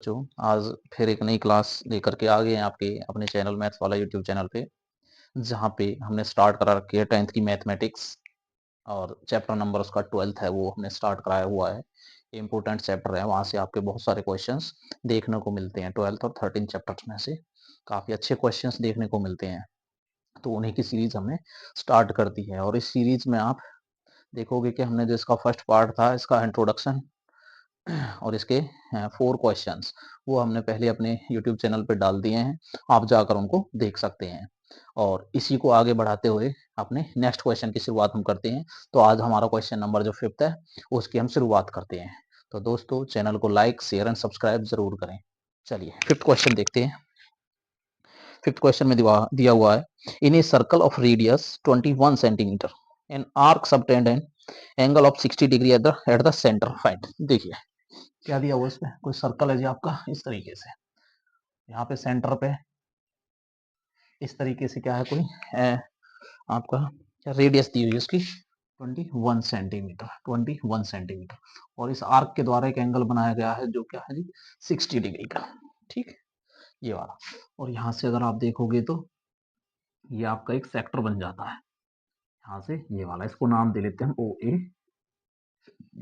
बच्चों, आज फिर एक नई क्लास लेकर के आ गए हैं आपके अपने चैनल मैथ्स वाला यूट्यूब चैनल पे, जहाँ पे हमने स्टार्ट करा रखी है 10th की मैथमेटिक्स और चैप्टर नंबर उसका 12th है, वो हमने स्टार्ट कराया हुआ है। इम्पोर्टेंट चैप्टर है, वहाँ से आपके बहुत सारे क्वेश्चंस देखने को मिलते हैं। 12th और 13 चैप्टर्स में से काफ़ी अच्छे क्वेश्चंस देखने को मिलते हैं, तो उन्हीं की सीरीज हमने स्टार्ट कर दी है। और इस सीरीज में आप देखोगे कि हमने जो इसका फर्स्ट पार्ट था, इसका इंट्रोडक्शन और इसके 4 क्वेश्चंस वो हमने पहले अपने यूट्यूब चैनल पे डाल दिए हैं, आप जाकर उनको देख सकते हैं। और इसी को आगे बढ़ाते हुए अपने नेक्स्ट क्वेश्चन की शुरुआत हम करते हैं। तो आज हमारा क्वेश्चन नंबर जो 5th है, उसकी हम शुरुआत करते हैं। तो दोस्तों, चैनल को लाइक, शेयर एंड सब्सक्राइब जरूर करें। चलिए 5th क्वेश्चन देखते हैं। 5th क्वेश्चन में दिया हुआ है, in a circle of radius 21 centimetre an arc subtend an angle of 60 degree at the centre find. देखिए क्या दिया हुआ है इसमें, कोई सर्कल है जी आपका इस तरीके से, यहाँ पे सेंटर पे इस तरीके से क्या है, कोई आपका क्या रेडियस दी हुई है उसकी 21 सेंटीमीटर, 21 सेंटीमीटर। और इस आर्क के द्वारा एक एंगल बनाया गया है जो क्या है जी 60 डिग्री का। ठीक, ये वाला। और यहाँ से अगर आप देखोगे तो ये आपका एक सेक्टर बन जाता है, यहाँ से ये वाला, इसको नाम दे लेते हैं ओ ए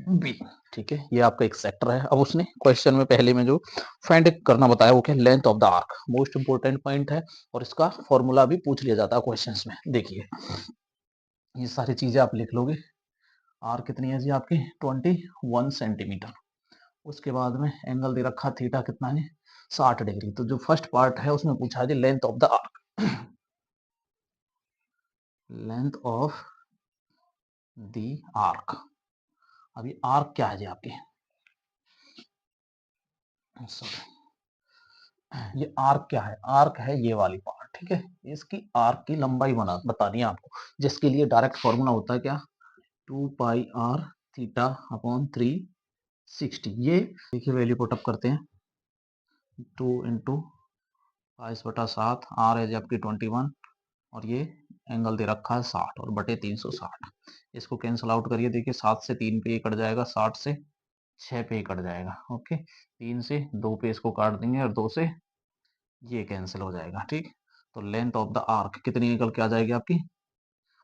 बी। ठीक है, ये आपका एक सेक्टर है। अब उसने क्वेश्चन में पहले में जो फाइंड करना बताया वो क्या, length of the arc, most important point है। और इसका फॉर्मूला भी पूछ लिया जाता है क्वेश्चंस में। देखिए ये सारी चीजें आप लिख लोगे। आर कितनी है जी आपकी 21 सेंटीमीटर। उसके बाद में एंगल दे रखा थीटा कितना है 60 डिग्री। तो जो फर्स्ट पार्ट है उसमें पूछा है जी length of the arc, length of the arc. अभी आर्क क्या है जी आपकी, सॉरी, ये आर्क क्या है, आर्क है ये वाली पार्ट। ठीक है, इसकी आर्क की लंबाई बतानी है आपको, जिसके लिए डायरेक्ट फॉर्मूला होता है क्या, 2 पाई आर थीटा अपॉन 360। ये देखिए वैल्यू पुट अप करते हैं, 2 × 22/7, आर है जी आपकी 21 और ये एंगल दे रखा है 60 और बटे 360। इसको कैंसिल आउट करिए, देखिए 7 से 3 पे ये कट जाएगा, 60 से 6 पे ही कट जाएगा। ओके, 3 से 2 पे इसको काट देंगे और 2 से ये कैंसिल हो जाएगा। ठीक, तो लेंथ ऑफ द आर्क कितनी निकल के आ जाएगी आपकी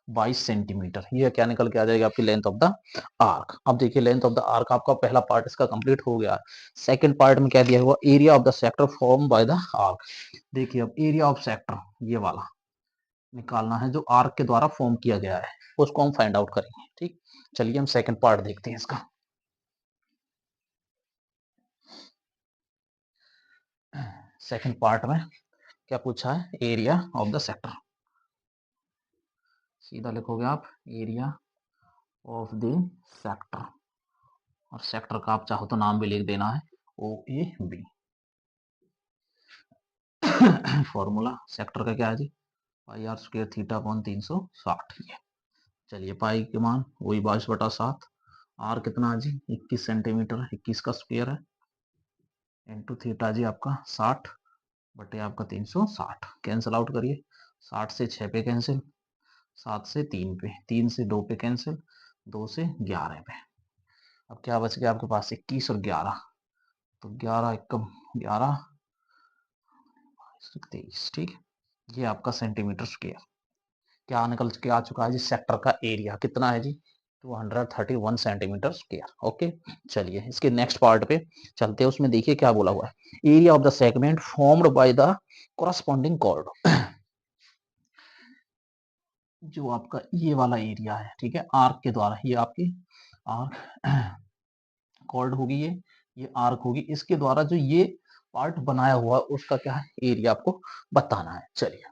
22 सेंटीमीटर। ये क्या निकल के आ जाएगी आपकी लेंथ ऑफ द आर्क। अब देखिए लेंथ ऑफ द आर्क आपका पहला पार्ट इसका कंप्लीट हो गया। सेकंड पार्ट में क्या दिया हुआ, area of the sector form by the arc. देखिए अब एरिया ऑफ सेक्टर ये वाला निकालना है जो आर्क के द्वारा फॉर्म किया गया है, उसको हम फाइंड आउट करेंगे। ठीक, चलिए हम सेकंड पार्ट देखते हैं इसका। सेकंड पार्ट में क्या पूछा है, एरिया ऑफ द सेक्टर। सीधा लिखोगे आप एरिया ऑफ द सेक्टर, और सेक्टर का आप चाहो तो नाम भी लिख देना है ओ ए बी। फॉर्मूला सेक्टर का क्या है जी, पाई आर स्क्वायर थीटा अपॉन 360। ये चलिए पाई के मान वही 22/7, आर कितना है जी 21 सेंटीमीटर, 21 का स्क्वायर है, इंटू थीटा जी आपका 60 बटे आपका 360। कैंसिल आउट करिए, 60 से 6 पे कैंसिल, 7 से 3 पे, 3 से 2 पे कैंसिल, 2 से 11 पे। अब क्या बच गया आपके पास 21 और 11, तो 11 एकम 11 23। ठीक, ये आपका सेंटीमीटर स्क्वायर क्या निकल के आ चुका है जी, सेक्टर का एरिया कितना है जी 231 सेंटीमीटर स्क्वायर। ओके, चलिए इसके नेक्स्ट पार्ट पे चलते हैं। उसमें देखिए क्या बोला हुआ है, area of the segment formed by the corresponding chord. जो आपका ये वाला एरिया है, ठीक है, आर्क के द्वारा, ये आपकी आर्क कॉर्ड होगी, ये आर्क होगी, इसके द्वारा जो ये पार्ट बनाया हुआ है उसका क्या है एरिया आपको बताना है। चलिए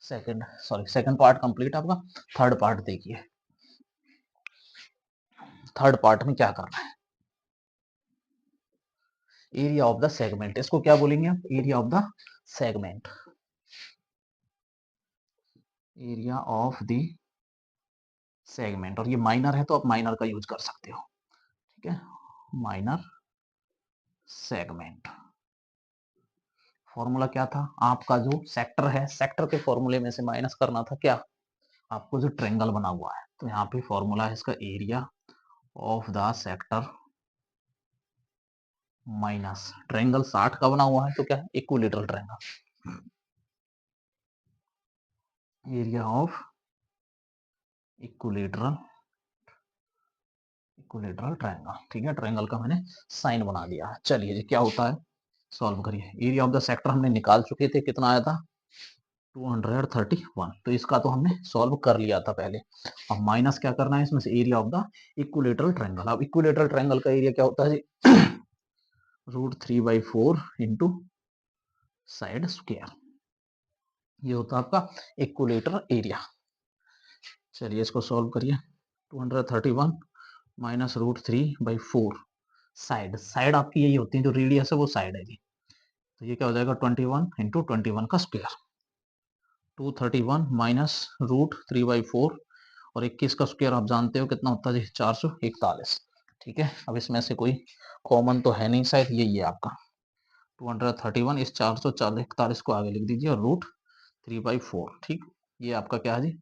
सेकंड पार्ट कंप्लीट आपका। थर्ड पार्ट देखिए, थर्ड पार्ट में क्या करना है, एरिया ऑफ द सेगमेंट, इसको क्या बोलेंगे आप, area of the segment, area of the segment. और ये माइनर है तो आप माइनर का यूज कर सकते हो। ठीक है, माइनर सेगमेंट। फॉर्मूला क्या था आपका, जो सेक्टर है, सेक्टर के फॉर्मूले में से माइनस करना था क्या आपको, जो ट्रेंगल बना हुआ है। तो यहाँ पे फॉर्मूला है इसका area of the sector minus triangle 60 का बना हुआ है तो क्या है, equilateral triangle, area of equilateral triangle. ठीक है, ट्रायंगल का मैंने साइन बना दिया है। चलिए जी, क्या होता है, सॉल्व करिए। एरिया ऑफ द सेक्टर हमने निकाल चुके थे, कितना आया था 231, तो इसका तो हमने सॉल्व कर लिया था पहले। अब माइनस क्या करना है इसमें से, area of the equilateral triangle. अब इक्विलेटरल ट्रायंगल का एरिया क्या होता है जी √3/4 इंटू साइड स्क्वायर, ये होता है आपका इक्विलेटरल एरिया। चलिए इसको सॉल्व करिए। 231 माइनस √3/4, साइड आपकी यही होती है, जो रेडियस है वो साइड है जी। तो ये क्या हो जाएगा 21 इंटू 21 का स्क्वायर, 231 माइनस √3/4 और 21 का स्क्वायर आप जानते हो कितना होता है जी 441। ठीक है, अब इसमें से कोई कॉमन तो है नहीं, शायद यही है आपका 231, इस 441 को आगे लिख दीजिए और √3/4। ठीक, ये आपका क्या है जी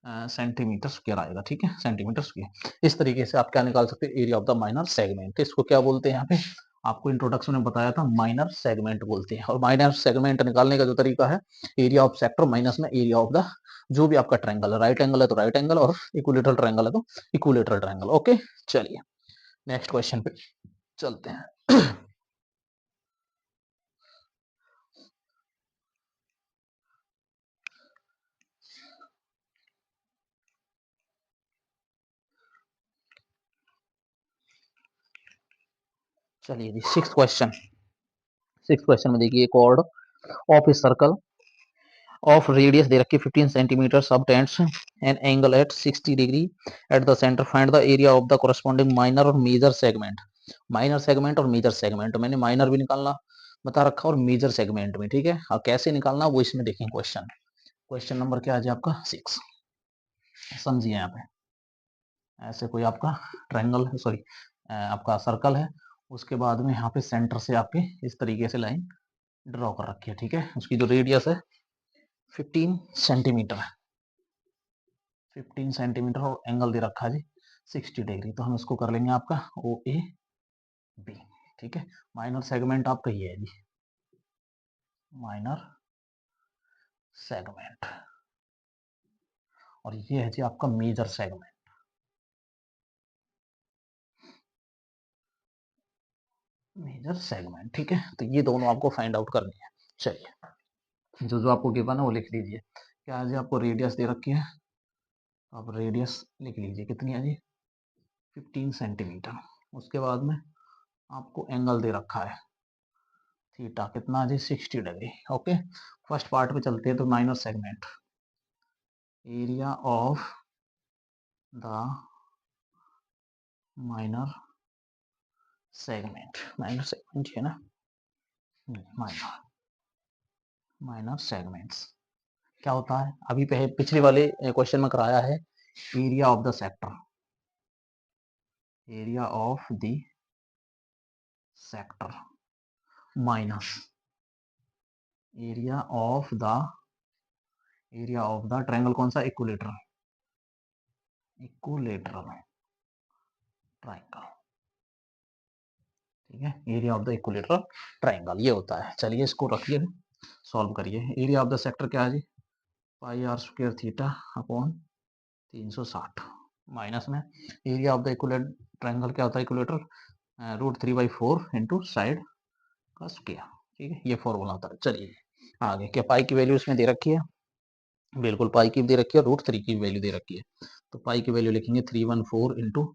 सेंटीमीटर स्क्वायर आएगा। ठीक है, सेंटीमीटर स्क्वायर। इस तरीके से आप क्या निकाल सकते हैं, area of the minor segment. इसको क्या बोलते हैं यहाँ पे, आपको इंट्रोडक्शन में बताया था, माइनर सेगमेंट बोलते हैं। और माइनर सेगमेंट निकालने का जो तरीका है, एरिया ऑफ सेक्टर माइनस में एरिया ऑफ द जो भी आपका ट्रायंगल है, राइट एंगल है तो राइट एंगल, और इक्विलेटरल ट्रायंगल है तो इक्विलेटरल ट्रायंगल। ओके, चलिए नेक्स्ट क्वेश्चन पे चलते हैं। चलिए जी, सिक्स क्वेश्चन में देखिए, chord of a circle of radius दे रखी 15 centimetre, subtends an angle at 60 degree at the centre, find the area of the corresponding minor और मेजर सेगमेंट। माइनर सेगमेंट और मेजर सेगमेंट, मैंने minor भी निकालना बता रखा और मेजर सेगमेंट में। ठीक है, और कैसे निकालना वो इसमें देखेंगे। क्वेश्चन नंबर क्या है आपका 6, समझिए। यहाँ पे ऐसे कोई आपका ट्रायंगल है, सॉरी आपका सर्कल है, उसके बाद में यहाँ पे सेंटर से आपके इस तरीके से लाइन ड्रॉ कर रखी है। ठीक है, उसकी जो रेडियस है 15 सेंटीमीटर है, 15 सेंटीमीटर, और एंगल दे रखा है जी 60 डिग्री। तो हम इसको कर लेंगे आपका ओ ए बी। ठीक है, माइनर सेगमेंट आपका ये है जी, माइनर सेगमेंट, और ये है जी आपका मेजर सेगमेंट। मेजर सेगमेंट, ठीक है, तो ये दोनों आपको फाइंड आउट करनी है। चलिए, जो जो आपको गिवन है वो लिख लीजिए। क्या है जी, आपको रेडियस दे रखी है, आप रेडियस लिख लीजिए, कितनी है जी 15 सेंटीमीटर। उसके बाद में आपको एंगल दे रखा है थीटा, कितना जी 60 डिग्री। ओके, फर्स्ट पार्ट पे चलते हैं। तो minor segment, area of the minor segment है ना, माइनर माइनर सेगमेंट्स क्या होता है, अभी पिछले वाले क्वेश्चन में कराया है, area of the sector, area of the sector minus area of the triangle, कौन सा, इक्विलेटरल ट्रायंगल। ठीक है, area of the equilateral triangle ये होता है। चलिए इसको रखिए, सॉल्व करिए। एरिया ऑफ द सेक्टर क्या है जी πr² थीटा अपॉन 360, माइनस में area of the equilateral triangle क्या होता है, इक्विलेटरल √3/4 इंटू साइड का स्क्वायर। ठीक है, ये फॉर्मूला होता है। चलिए आगे, क्या पाई की वैल्यू इसमें दे रखी है, बिल्कुल पाई की दे रखी है, √3 की वैल्यू दे रखी है। तो पाई की वैल्यू लिखेंगे 314 इंटू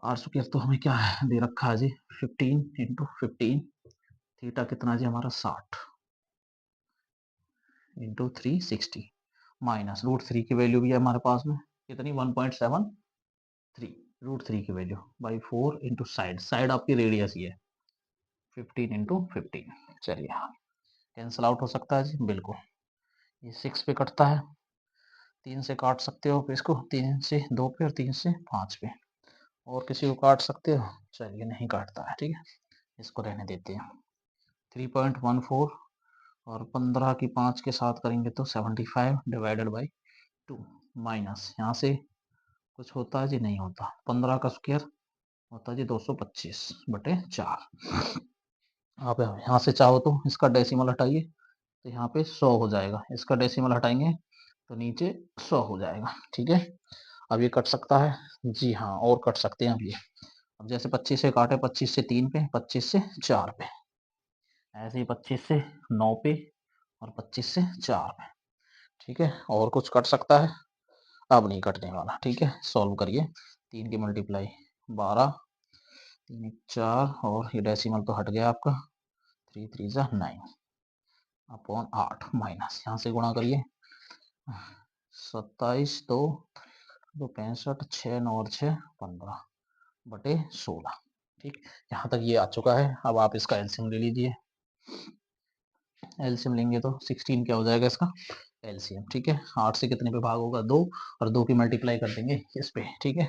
r² तो हमें क्या है दे रखा है जी 15 इंटू 15, थीटा कितना जी हमारा 60 इंटू 360, माइनस √3 की वैल्यू भी है हमारे पास में कितनी 1.73, √3 की वैल्यू बाई 4 इंटू साइड आपकी रेडियस ही है 15 इंटू 15। चलिए कैंसिल आउट हो सकता है जी, बिल्कुल, ये 6 पे कटता है, 3 से काट सकते हो इसको, 3 से 2 पे और 3 से 5 पे, और किसी को काट सकते हो, चलिए नहीं काटता है। ठीक है, इसको रहने देते हैं। 3.14 और 15 की 5 के साथ करेंगे तो 75 डिवाइडेड बाई 2, माइनस यहाँ से कुछ होता है जी नहीं होता, 15 का स्क्वायर होता है जी 225/4। आप यहाँ से चाहो तो इसका डेसिमल हटाइए तो यहाँ पे 100 हो जाएगा, इसका डेसिमल हटाएंगे तो नीचे 100 हो जाएगा। ठीक है, अब ये कट सकता है जी हाँ, और कट सकते हैं अब ये। अब जैसे 25 से काटे, 25 से 3 पे, 25 से 4 पे, ऐसे ही 25 से 9 पे और 25 से 4 पे। ठीक है, और कुछ कट सकता है? अब नहीं कटने वाला। ठीक है, सॉल्व करिए। 3 की मल्टीप्लाई 12, 3 4 और ये डेसिमल तो हट गया आपका, 3 3 9 अपॉन 8 माइनस यहाँ से गुणा करिए, 27 2 65 6 9 और 6 15/16। ठीक, यहाँ तक ये आ चुका है। अब आप इसका एलसीएम ले लीजिए। एलसीएम लेंगे तो 16 क्या हो जाएगा इसका एलसीएम। ठीक है, 8 से कितने पे भाग होगा 2, और 2 की मल्टीप्लाई कर देंगे इस पे। ठीक है,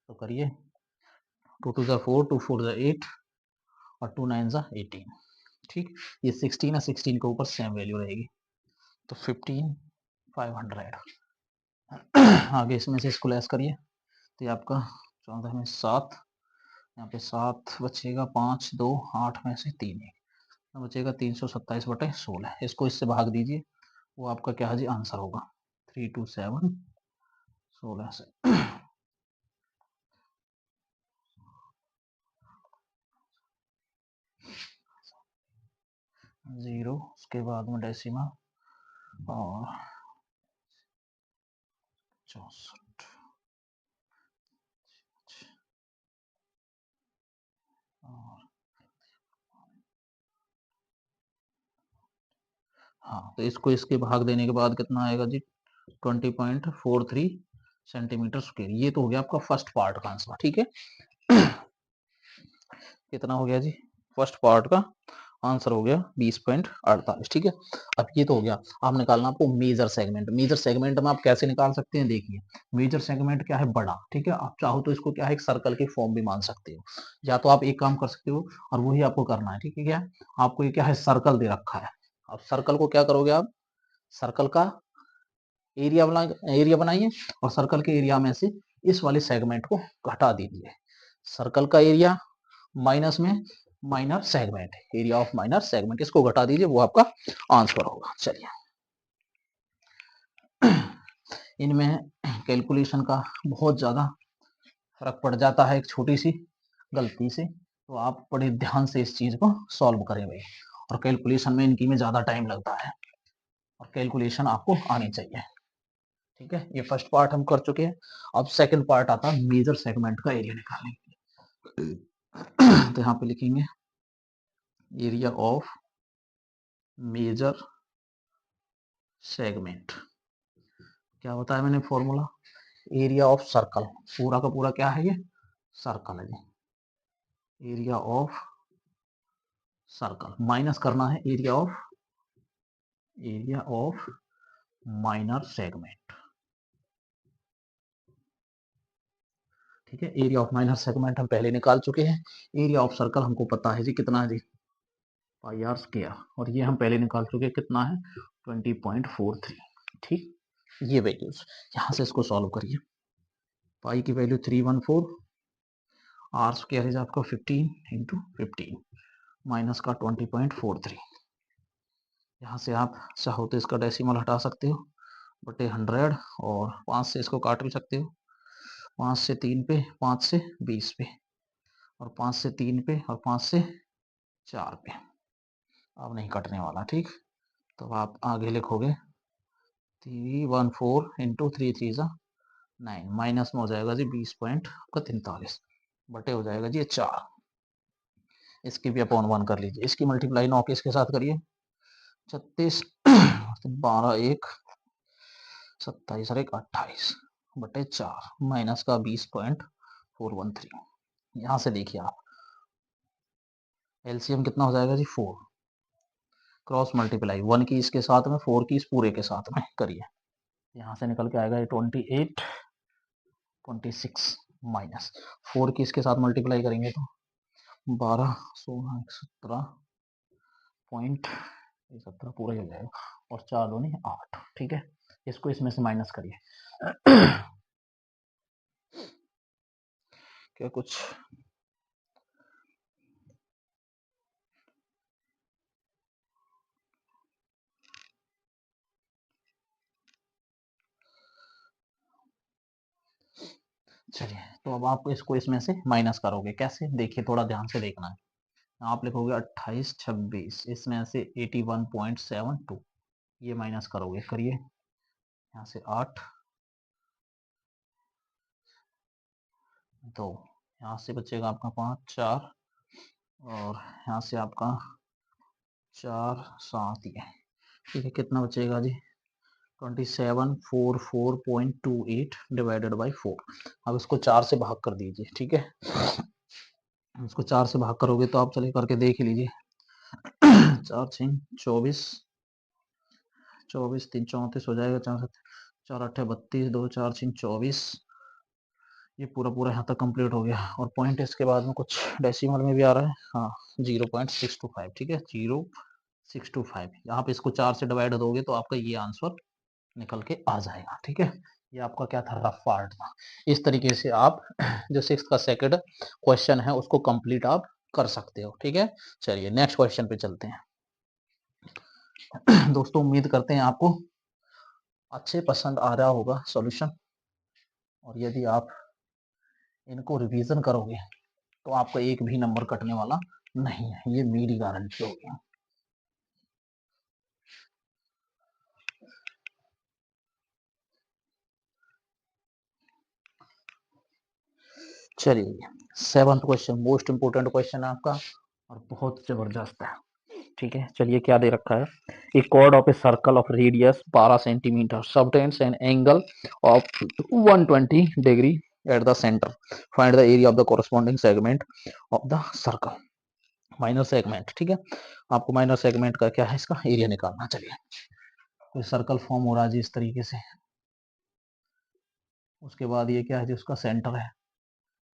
तो करिए, 2 2 4, 2 4 8 और 2 9 18। ठीक, ये 16 है, 16 के ऊपर सेम वैल्यू रहेगी तो 15,500। आगे इसमें से इसको लेस करिए तो ये आपका 14 में 7, यहाँ पे 7 बचेगा, 5 2 8 में से 3 बचेगा, 327/16। इसको इससे भाग दीजिए, वो आपका क्या है जी आंसर होगा 327 16 से। 0 उसके बाद में डेसिमल और 64 और हाँ, तो इसको इसके भाग देने के बाद कितना आएगा जी 20.43 सेंटीमीटर स्क्वायर। ये तो हो गया आपका फर्स्ट पार्ट का आंसर। ठीक है, कितना हो गया जी फर्स्ट पार्ट का आंसर हो गया 20.48। ठीक है, अब ये तो हो गया। आप निकालना आपको मेजर सेगमेंट। मेजर सेगमेंट में आप कैसे निकाल सकते हैं, देखिए मेजर सेगमेंट क्या है बड़ा। ठीक है, आप चाहो तो इसको क्या है एक सर्कल की फॉर्म भी मान सकते हो, या तो आप एक काम कर सकते हो और वही आपको करना है। ठीक है, क्या आपको ये क्या है सर्कल दे रखा है, अब सर्कल को क्या करोगे आप, सर्कल का एरिया बनाइए और सर्कल के एरिया में से इस वाले सेगमेंट को घटा दीजिए। सर्कल का एरिया माइनस में minor segment, area of minor segment, इसको घटा दीजिए, वो आपका आंसर होगा। चलिए, इनमें कैलकुलेशन का बहुत ज्यादा फर्क पड़ जाता है एक छोटी सी गलती से, तो आप बड़े ध्यान से इस चीज को सॉल्व करें भाई। और कैलकुलेशन में इनकी में ज्यादा टाइम लगता है और कैलकुलेशन आपको आनी चाहिए। ठीक है, ये फर्स्ट पार्ट हम कर चुके हैं। अब सेकंड पार्ट आता है मेजर सेगमेंट का एरिया निकालने के लिए। तो यहाँ पे लिखेंगे एरिया ऑफ मेजर सेगमेंट। क्या होता है, मैंने फॉर्मूला एरिया ऑफ सर्कल, पूरा का पूरा क्या है ये सर्कल है जी, एरिया ऑफ सर्कल माइनस करना है एरिया ऑफ माइनर सेगमेंट। ठीक है, एरिया ऑफ माइनर सेगमेंट हम पहले निकाल चुके हैं। एरिया ऑफ सर्कल हमको पता है जी कितना है जी पाई आर स्क्वायर, और ये हम पहले निकाल चुके हैं कितना है 20.43। ठीक, ये वैल्यूज यहाँ से इसको सॉल्व करिए। पाई की वैल्यू 314, आर स्क्वायर इज आपका 15 इंटू 15 माइनस का 20.43। यहाँ से आप चाहो तो इसका डेसिमल हटा सकते हो बटे 100, और 5 से इसको काट भी सकते हो, 5 से 3 पे, 5 से 20 पे, और 5 से 3 पे, और 5 से 4 पे। अब नहीं कटने वाला। ठीक, तो आप आगे लिखोगे 314 इंटू 3 3 9 माइनस में हो जाएगा जी 20.43 बटे हो जाएगा जी 4। इसकी भी अपॉन 1 कर लीजिए, इसकी मल्टीप्लाई 9 के इसके साथ करिए, 36 12 1 27 और 1 28/4 माइनस का 20.413। यहाँ से देखिए आप एलसीएम कितना हो जाएगा जी 4, क्रॉस मल्टीप्लाई 1 की इसके साथ में, 4 की इस पूरे के साथ में करिए, यहाँ से निकल के आएगा ये 28 26 माइनस 4 की इसके साथ मल्टीप्लाई करेंगे तो 12 16 17 पॉइंट 17 पूरा ही हो जाएगा, और 4 दूनी 8। ठीक है, इसको इसमें से माइनस करिए। क्या कुछ चलिए, तो अब आप इसको इसमें से माइनस करोगे कैसे, देखिए थोड़ा ध्यान से देखना है। आप लिखोगे 28 26, इसमें से 81.72 ये माइनस करोगे, करिए। यहाँ से 8 2, यहाँ से बचेगा आपका 5 4, और यहाँ से आपका 4 7 ये, ठीक है। कितना बचेगा जी, 2744.28 डिवाइडेड बाई 4। अब इसको 4 से भाग कर दीजिए, ठीक है। इसको 4 से भाग करोगे तो आप चलिए करके देख लीजिए। 4 6 24, 24 3 34 हो जाएगा, 4 7 4 8 32, 2 4 6 24, ये पूरा पूरा यहाँ तक कंप्लीट हो गया। और पॉइंट इसके बाद में कुछ डेसिमल में भी आ रहा है, हाँ 0.625, ठीक है 0.625। यहाँ पे इसको 4 से डिवाइड दोगे तो आपका ये आंसर निकल के आ जाएगा, ठीक है। ये आपका क्या था, रफ पार्ट था। इस तरीके से आप जो 6th का सेकंड क्वेश्चन है उसको कंप्लीट आप कर सकते हो, ठीक है। चलिए नेक्स्ट क्वेश्चन पे चलते हैं। दोस्तों उम्मीद करते हैं आपको अच्छे पसंद आ रहा होगा सॉल्यूशन, और यदि आप इनको रिवीजन करोगे तो आपका एक भी नंबर कटने वाला नहीं है, ये मेरी गारंटी होगी। चलिए 7th question most important question है आपका, और बहुत जबरदस्त है, ठीक है। चलिए क्या दे रखा है, ए chord of a circle of radius 12 centimetre subtends N angle of 120 degree at the centre, find the area of the corresponding segment of the circle. Minor segment, ठीक है। आपको माइनर सेगमेंट का क्या है, इसका एरिया निकालना। चलिए कोई सर्कल फॉर्म हो रहा है जी इस तरीके से, उसके बाद ये क्या है जी, उसका सेंटर है,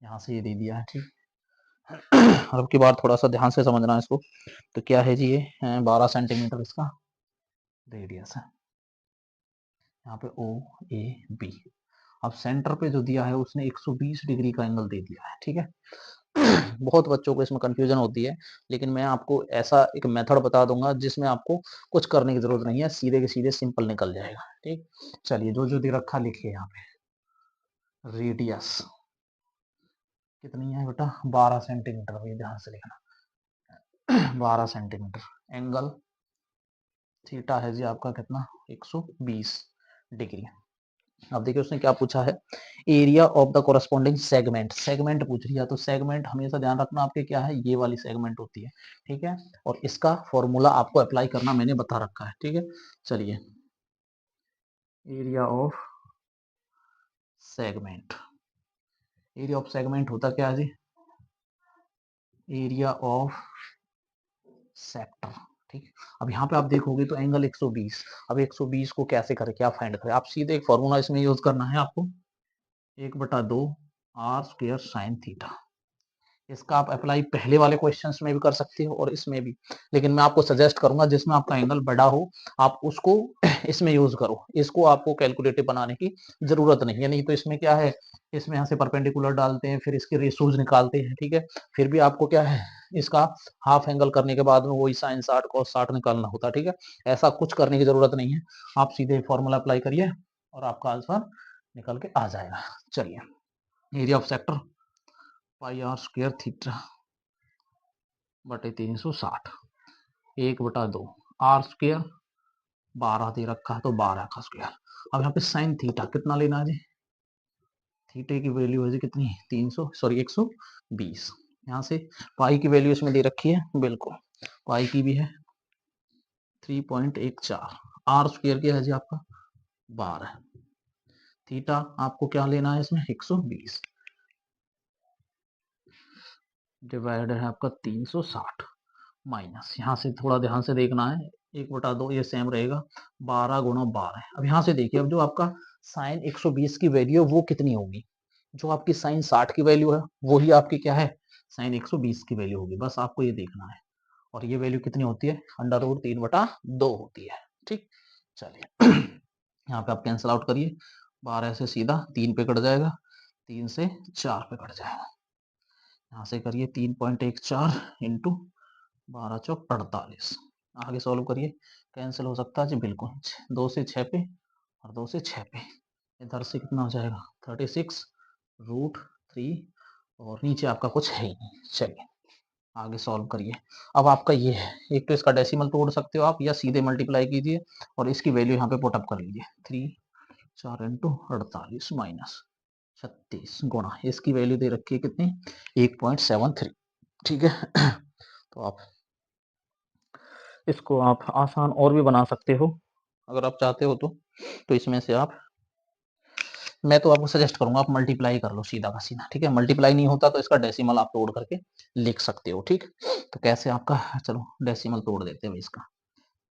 यहाँ से ये दे दिया है, ठीक। और अब की बार थोड़ा सा ध्यान से समझना है इसको। तो क्या है जी, ये 12 सेंटीमीटर इसका रेडियस है, यहाँ पे ओ ए बी। अब सेंटर पे जो दिया है उसने 120 डिग्री का एंगल दे दिया है, ठीक है। बहुत बच्चों को इसमें कंफ्यूजन होती है, लेकिन मैं आपको ऐसा एक मेथड बता दूंगा जिसमें आपको कुछ करने की जरूरत नहीं है, सीधे के सीधे सिंपल निकल जाएगा, ठीक। चलिए जो जो दे रखा लिखिए यहाँ पे। रेडियस कितनी है बेटा, 12 सेंटीमीटर, ये ध्यान से लिखना। 12 सेंटीमीटर। एंगल थीटा है जी आपका कितना, 120 डिग्री। अब देखिए उसने क्या पूछा है, area of the corresponding segment, segment पूछ लिया। तो सेगमेंट हमेशा ध्यान रखना आपके क्या है, ये वाली सेगमेंट होती है, ठीक है। और इसका फॉर्मूला आपको अप्लाई करना मैंने बता रखा है, ठीक है। चलिए area of segment, area of segment होता क्या है जी, एरिया ऑफ सेक्टर, ठीक। अब यहाँ पे आप देखोगे तो एंगल 120, अब 120 को कैसे करें, क्या फाइंड करें, आप सीधे एक फॉर्मूला इसमें यूज करना है आपको, 1/2 आर स्क्वायर साइन थीटा। इसका आप अप्लाई पहले वाले क्वेश्चंस में भी कर सकते हो और इसमें भी, लेकिन मैं आपको सजेस्ट करूंगा जिसमें आपका एंगल बड़ा हो आप उसको इसमें यूज करो, इसको आपको कैलकुलेटिव बनाने की जरूरत नहीं है। नहीं तो इसमें क्या है, इसमें यहाँ से परपेंडिकुलर डालते हैं, फिर इसके रेशोज निकालते हैं, ठीक है। फिर भी आपको क्या है, इसका हाफ एंगल करने के बाद में वही साइन 60 cos 60 निकालना होता है, ठीक है। ऐसा कुछ करने की जरूरत नहीं है, आप सीधे फॉर्मूला अप्लाई करिए और आपका आंसर निकल के आ जाएगा। चलिए area of sector pi r square theta बटे 360, 1/2 आर स्क्वायर, 12 दे रखा है तो 12 का स्क्वायर। अब यहाँ पे साइन थीटा कितना लेना है जी, थीटे की वैल्यू है जी कितनी, 300 सॉरी 120। यहाँ से पाई की वैल्यू इसमें दे रखी है, बिल्कुल पाई की भी है 3.14, आर स्क्वायर क्या है जी आपका 12, थीटा आपको क्या लेना है इसमें 120, डिवाइड है आपका 360, माइनस यहाँ से थोड़ा ध्यान से देखना है, 1/2 ये सेम रहेगा, 12 × 12। अब यहाँ से देखिए, अब जो आपका साइन 120 की वैल्यू है वो कितनी होगी, जो आपकी साइन 60 की वैल्यू है वही आपकी क्या है, साइन 120 की वैल्यू होगी, बस आपको ये देखना है। और ये वैल्यू कितनी होती है, √3/2 होती है, ठीक। चलिए यहाँ पे आप कैंसिल आउट करिए, 12 से सीधा 3 पे कट जाएगा, 3 से 4 पे कट जाएगा, यहाँ से करिए 3.14 इंटू 12 चौक 48, आगे सॉल्व करिए, कैंसिल हो सकता है जी, बिल्कुल 2 से 6 पे और 2 से 6 पे, इधर से कितना हो जाएगा 36, √3 और नीचे आपका कुछ है ही नहीं। चलिए आगे सॉल्व करिए। अब आपका ये है, एक तो इसका डेसिमल तोड़ सकते हो आप या सीधे मल्टीप्लाई कीजिए और इसकी वैल्यू यहाँ पे पुटअप कर लीजिए। 3 4 इंटू 48 माइनस 36 गुणा इसकी वैल्यू दे रखी है कितनी 1.73। ठीक है तो आप इसको आप आसान और भी बना सकते हो अगर आप चाहते हो तो इसमें से आप, मैं तो आपको सजेस्ट करूंगा आप मल्टीप्लाई कर लो सीधा का सीधा। ठीक है, मल्टीप्लाई नहीं होता तो इसका डेसिमल आप तोड़ करके लिख सकते हो। ठीक, तो कैसे आपका, चलो डेसिमल तोड़ देते हैं इसका।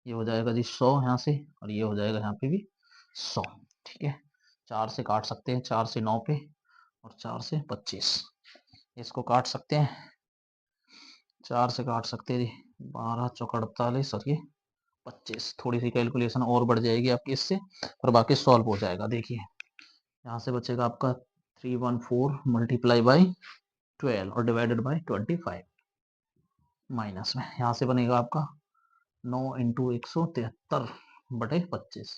ये हो जाएगा जी 100 यहाँ से और ये हो जाएगा यहाँ पे भी 100। ठीक है, 4 से काट सकते हैं, 4 से 9 पे और 4 से 25, इसको काट सकते हैं, 4 से काट सकते हैं जी 12 चौक 48 और ये 25। थोड़ी सी कैलकुलेशन और बढ़ जाएगी आपकी इससे और बाकी सॉल्व हो जाएगा। देखिए यहाँ से बचेगा आपका 314 मल्टीप्लाई बाई 12 और डिवाइडेड बाई 25 माइनस में यहाँ से बनेगा आपका 9 इंटू 173 बटे 25।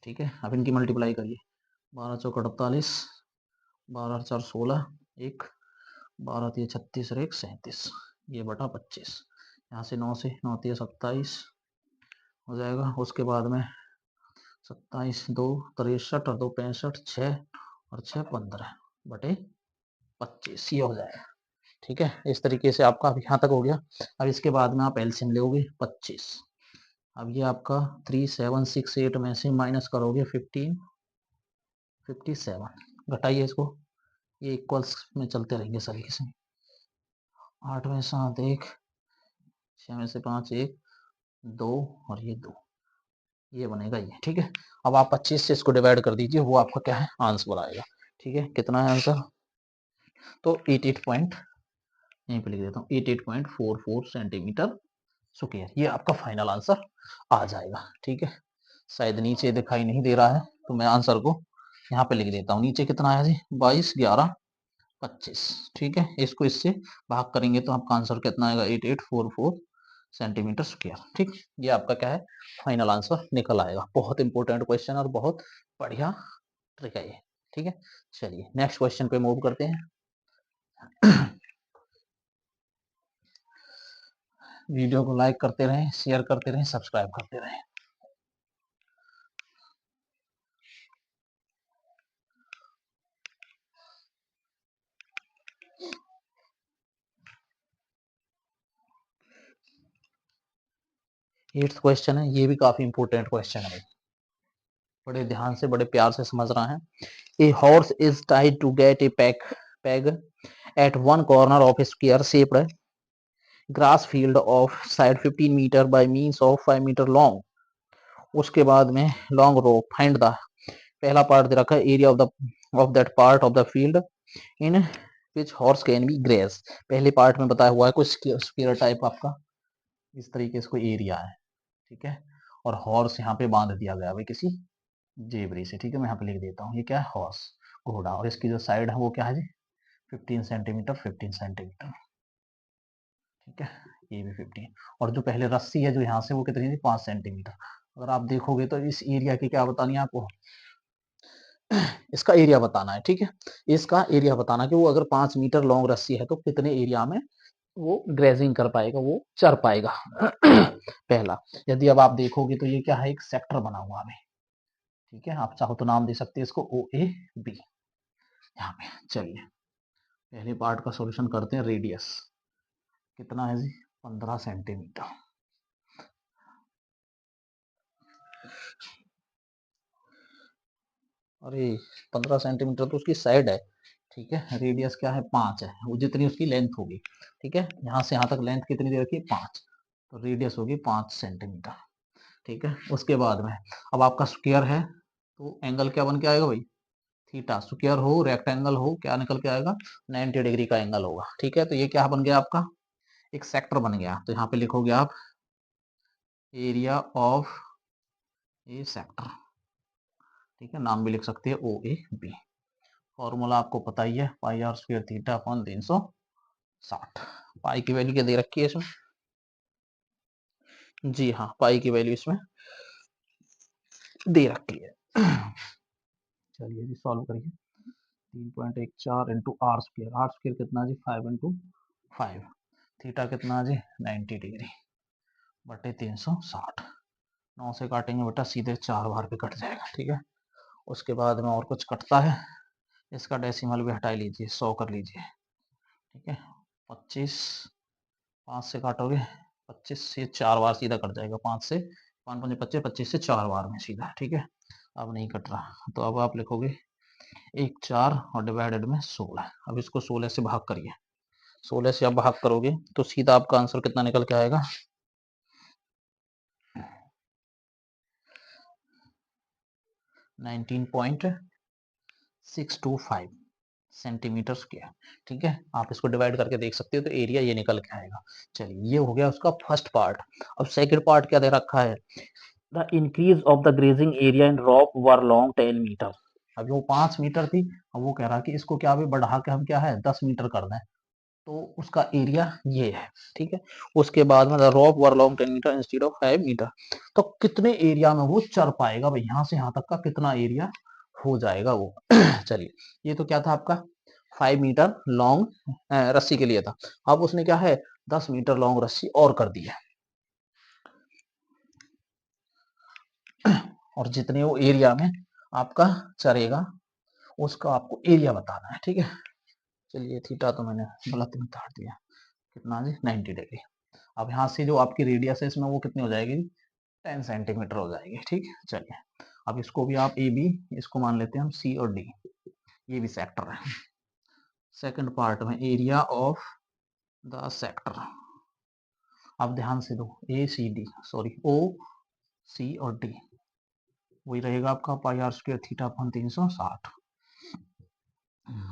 ठीक है, अब इनकी मल्टीप्लाई करिए, 12 चौक 48, 12 4 16, एक 12 3 36 और एक 37, ये बटा 25। यहाँ से 9 से 9 3 27 हो जाएगा। उसके बाद में 27 2 63 और 2 65, 6 और 6 15 बटे 25 ये हो जाएगा। ठीक है, इस तरीके से आपका अभी यहाँ तक हो गया। अब इसके बाद में आप एलसीएम लोगे 25। अब ये आपका 3768 में से माइनस करोगे 57, घटाइए इसको, ये इक्वल्स में चलते रहेंगे सभी किसी। 8 में 7 1, 6 में से 5 1 2 और ये 2, ये बनेगा ये। ठीक है, अब आप 25 से इसको डिवाइड कर दीजिए, वो आपका क्या है आंसर आएगा। ठीक है, कितना है आंसर, तो 88 पॉइंट, यहीं पे लिख देता हूँ 88.44 सेंटीमीटर स्क्वायर, ये आपका फाइनल आंसर आ जाएगा। ठीक है, शायद नीचे दिखाई नहीं दे रहा है तो मैं आंसर को यहाँ पे लिख देता हूँ। नीचे कितना है जी 22 11 25। ठीक है, इसको इससे भाग करेंगे तो आपका आंसर कितना आएगा 8844 सेंटीमीटर स्क्वायर। ठीक, ये आपका क्या है फाइनल आंसर निकल आएगा। बहुत इंपॉर्टेंट क्वेश्चन और बहुत बढ़िया ट्रिक है ये। ठीक है, चलिए नेक्स्ट क्वेश्चन पे मूव करते हैं। वीडियो को लाइक करते रहें, शेयर करते रहें, सब्सक्राइब करते रहें। एट्थ क्वेश्चन है, ये भी काफी इंपॉर्टेंट क्वेश्चन है, बड़े ध्यान से बड़े प्यार से समझ रहा है। A horse is tied to get a peg at one corner of square shaped grass field of side 15 metre by means of 5 metre long. उसके बाद में लॉन्ग रो फाइंड द, पहला पार्ट दे रखा है area of that part of the field in which horse can be grazed. पहले part में बताया हुआ है कुछ स्क्वायर टाइप आपका इस तरीके से कोई एरिया है। ठीक है, और हॉर्स यहाँ पे बांध दिया गया है किसी जेबरी से। ठीक है, मैं यहाँ पे लिख देता हूँ ये क्या है हॉर्स घोड़ा, और इसकी जो साइड है वो क्या है जी 15 सेंटीमीटर 15 सेंटीमीटर। ठीक है, ये भी 15, और जो पहले रस्सी है जो यहाँ से वो कितनी थी 5 सेंटीमीटर। अगर आप देखोगे तो इस एरिया की क्या बतानी है आपको, इसका एरिया बताना है। ठीक है, इसका एरिया बताना कि वो अगर 5 मीटर लॉन्ग रस्सी है तो कितने एरिया में वो ग्रेजिंग कर पाएगा, वो चर पाएगा। पहला, यदि अब आप देखोगे तो ये क्या है एक सेक्टर बना हुआ है। ठीक है, आप चाहो तो नाम दे सकते हैं इसको ओ ए बी यहाँ पे। चलिए पहले पार्ट का सॉल्यूशन करते हैं। रेडियस कितना है जी 15 सेंटीमीटर। अरे 15 सेंटीमीटर तो उसकी साइड है। ठीक है, रेडियस क्या है 5 है, वो जितनी उसकी लेंथ होगी। ठीक है, यहाँ से यहाँ तक लेंथ कितनी दे रखी है 5, तो रेडियस होगी 5 सेंटीमीटर। ठीक है, उसके बाद में अब आपका स्क्वायर है तो एंगल क्या बन के आएगा भाई थीटा। स्क्वायर हो रेक्टेंगल हो क्या निकल के आएगा 90 डिग्री का एंगल होगा। ठीक है, तो ये क्या बन गया आपका एक सेक्टर बन गया। तो यहाँ पे लिखोगे आप एरिया ऑफ ए सेक्टर। ठीक है, नाम भी लिख सकते हैं ओ ए बी। फॉर्मूला आपको पता ही है पाई आर स्क्वायर थीटा अपॉन 360। पाई की वैल्यू क्या दे रखी है इसमें, जी हाँ पाई की वैल्यू इसमें दे रखी है। चलिए जी सॉल्व करिए। 3.14 इंटू आर स्क्र कितना जी 5 इंटू 5, थीटा कितना जी 90 डिग्री बटे 360, 9 से काटेंगे बेटा सीधे 4 बार पे कट जाएगा। ठीक है, उसके बाद में और कुछ कटता है, इसका डेसिमल भी हटा लीजिए, 100 कर लीजिए। ठीक है, 25, 5 से काटोगे 25 से 4 बार सीधा कट जाएगा, 5 से 5 5 25, 25 से 4 बार में सीधा। ठीक है, अब नहीं कट रहा तो अब आप लिखोगे 1 4 और डिवाइडेड में 16। अब इसको 16 से भाग करिए, 16 से आप भाग करोगे तो सीधा आपका आंसर कितना निकल के आएगा, 19.625 सेंटीमीटर स्क्वायर। ठीक है, आप इसको डिवाइड करके देख सकते हो तो एरिया ये निकल के आएगा। चलिए, ये हो गया उसका फर्स्ट पार्ट। अब सेकंड पार्ट क्या दे रखा है, the increase of the grazing area in rope were long 10 metre. अब वो 5 मीटर थी, अब वो कह रहा कि इसको क्या भी बढ़ा के हम क्या है 10 मीटर कर दें, तो उसका एरिया ये है। ठीक है, उसके बाद में rope were long 10 metre instead of 5 metre, तो कितने एरिया में वो चढ़ पाएगा भाई, यहाँ से यहाँ तक का कितना एरिया हो जाएगा वो। चलिए, ये तो क्या था आपका 5 मीटर लॉन्ग रस्सी के लिए था। अब उसने क्या है 10 मीटर लॉन्ग रस्सी और कर दी है, और जितने वो एरिया में आपका चढ़ेगा उसका आपको एरिया बताना है। ठीक है, चलिए थीटा तो मैंने गलत में काट दिया, कितना जी 90 डिग्री। अब यहाँ से जो आपकी रेडियस है इसमें वो कितनी हो जाएगी 10 सेंटीमीटर हो जाएगी। ठीक है, चलिए अब इसको भी आप ए बी, इसको मान लेते हैं हम सी और डी, ये भी सेक्टर है। सेकंड पार्ट में एरिया ऑफ द सेक्टर, अब ध्यान से दो ए सी डी, सॉरी ओ सी और डी, वही रहेगा आपका पाई आर स्क्वायर थीटा अपन 360,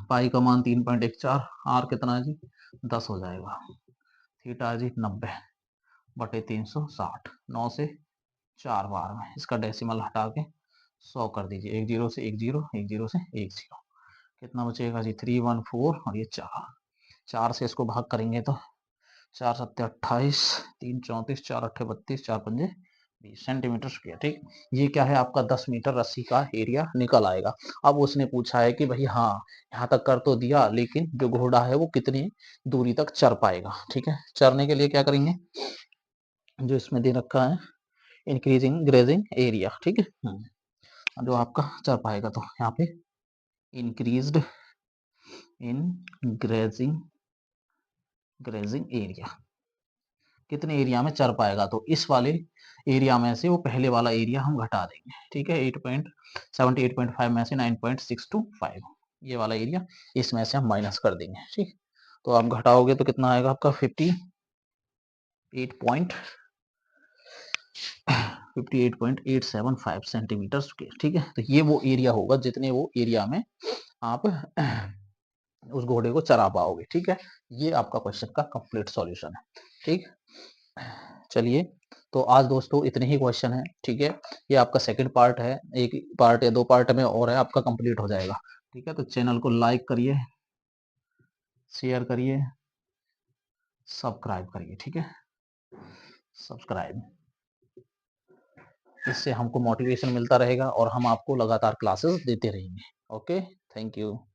पाई का मान 3.14, आर कितना है जी 10 हो जाएगा, थीटा जी 90 बटे 360, 9 से 4 बार में इसका डेसिमल हटा के 100 कर दीजिए, एक जीरो से एक जीरो, एक जीरो से एक जीरो, कितना बचेगा जी 314, और ये 4, 4 से इसको भाग करेंगे तो 4 सत्ते 28, 3 34, 4 अट्ठे 32, 4 पंजे 20 सेंटीमीटर स्क्वायर। ठीक, ये क्या है आपका 10 मीटर रस्सी का एरिया निकल आएगा। अब उसने पूछा है कि भाई हाँ यहाँ तक कर तो दिया, लेकिन जो घोड़ा है वो कितनी दूरी तक चढ़ पाएगा। ठीक है, चढ़ने के लिए क्या करेंगे, जो इसमें दे रखा है इंक्रीजिंग ग्रेजिंग एरिया। ठीक है, जो आपका चढ़ पाएगा, तो यहाँ पे इंक्रीज्ड इन ग्रेजिंग एरिया, कितने एरिया में चढ़ पाएगा, तो इस वाले एरिया में से वो पहले वाला एरिया हम घटा देंगे। ठीक है, 8.78.5 में से 9.625, ये वाला एरिया इसमें से हम माइनस कर देंगे। ठीक, तो आप घटाओगे तो कितना आएगा आपका 58.875 सेंटीमीटर स्क्वायर। ठीक है, तो ये वो एरिया होगा जितने वो एरिया में आप उस घोड़े को चरा पाओगे। ठीक है, ये आपका क्वेश्चन का कंप्लीट सॉल्यूशन है। ठीक, चलिए तो आज दोस्तों इतने ही क्वेश्चन है। ठीक है, ये आपका सेकंड पार्ट है, एक पार्ट या दो पार्ट में और है आपका कंप्लीट हो जाएगा। ठीक है, तो चैनल को लाइक करिए, शेयर करिए, सब्सक्राइब करिए। ठीक है, सब्सक्राइब, इससे हमको मोटिवेशन मिलता रहेगा और हम आपको लगातार क्लासेस देते रहेंगे। Okay, thank you.